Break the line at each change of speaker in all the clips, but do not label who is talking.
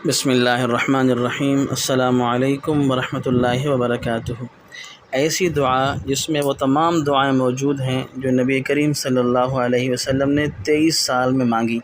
بسم اللہ الرحمن الرحیم۔ السلام علیکم ورحمۃ اللہ وبرکاتہ۔ ایسی دعا جس میں وہ تمام دعائیں موجود ہیں جو نبی کریم صلی اللہ علیہ وسلم نے 23 سال میں مانگی۔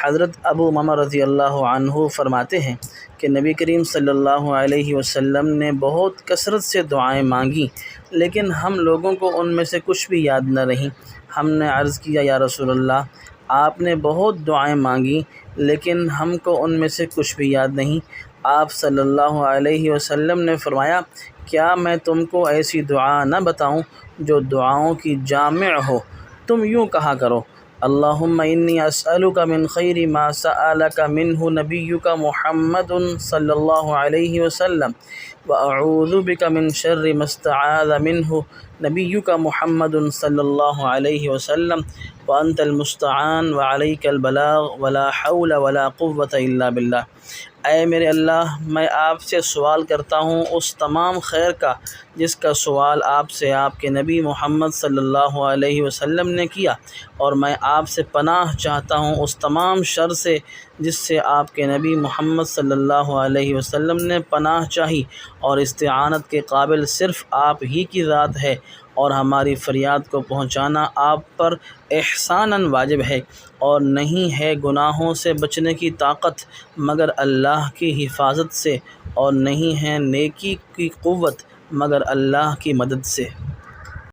حضرت ابو امامہ رضی اللہ عنہ فرماتے ہیں کہ نبی کریم صلی اللہ علیہ وسلم نے بہت کثرت سے دعائیں مانگیں، لیکن ہم لوگوں کو ان میں سے کچھ بھی یاد نہ رہیں۔ ہم نے عرض کیا، یا رسول اللہ، آپ نے بہت دعائیں مانگیں لیکن ہم کو ان میں سے کچھ بھی یاد نہیں۔ آپ صلی اللہ علیہ وسلم نے فرمایا، کیا میں تم کو ایسی دعا نہ بتاؤں جو دعاؤں کی جامع ہو؟ تم یوں کہا کرو، اللہم انی اسألک من خیر ما سألک منہ نبیک محمد صلی اللہ علیہ وسلم واعوذ بک من شر ما استعاذ منہ نبیک محمد صلی اللہ علیہ وسلم وانت المستعان وعلیک البلاغ ولا حول ولا قوة الا باللہ۔ اے میرے اللہ، میں آپ سے سوال کرتا ہوں اس تمام خیر کا جس کا سوال آپ سے آپ کے نبی محمد صلی اللہ علیہ وسلم نے کیا، اور میں آپ سے پناہ چاہتا ہوں اس تمام شر سے جس سے آپ کے نبی محمد صلی اللہ علیہ وسلم نے پناہ چاہی، اور استعانت کے قابل صرف آپ ہی کی ذات ہے، اور ہماری فریاد کو پہنچانا آپ پر احساناً واجب ہے، اور نہیں ہے گناہوں سے بچنے کی طاقت مگر اللہ کی حفاظت سے، اور نہیں ہے نیکی کی قوت مگر اللہ کی مدد سے۔